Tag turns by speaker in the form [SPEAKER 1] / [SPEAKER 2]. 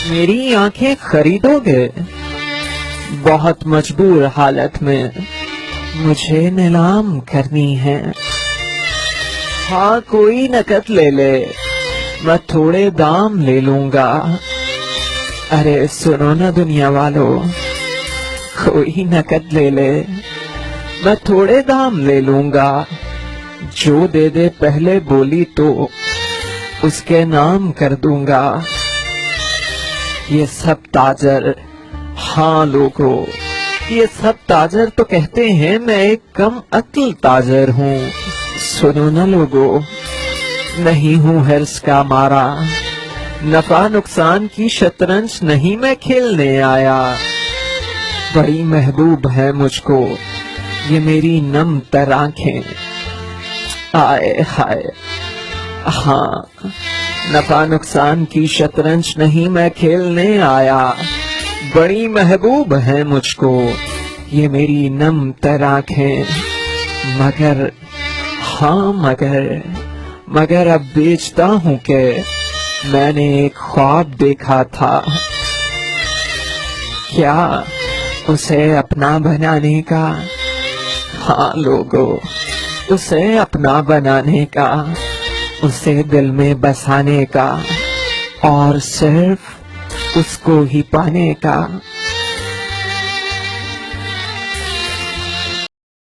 [SPEAKER 1] میری آنکھیں خریدو گے؟ بہت مجبور حالت میں مجھے نیلام کرنی ہے. ہاں کوئی نقد لے لے، میں تھوڑے دام لے لوں گا. ارے سنو نا دنیا والو، کوئی نقد لے لے، میں تھوڑے دام لے لوں گا. جو دے دے پہلے بولی تو اس کے نام کر دوں گا. یہ سب تاجر، ہاں لوگو، یہ سب تاجر تو کہتے ہیں میں ایک کم عقل تاجر ہوں. سنو نا لوگو، نہیں ہوں حرص کا مارا، نفع نقصان کی شطرنج نہیں میں کھیلنے آیا. بڑی محبوب ہے مجھ کو یہ میری نم تر آنکھیں. آئے ہائے، ہاں نفع نقصان کی شطرنج نہیں میں کھیلنے آیا. بڑی محبوب ہے مجھ کو یہ میری نم تر آنکھیں. مگر ہاں مگر اب بیچتا ہوں کہ میں نے ایک خواب دیکھا تھا. کیا اسے اپنا بنانے کا؟ ہاں لوگو، اسے اپنا بنانے کا، اسے دل میں بسانے کا، اور صرف اس کو ہی پانے کا.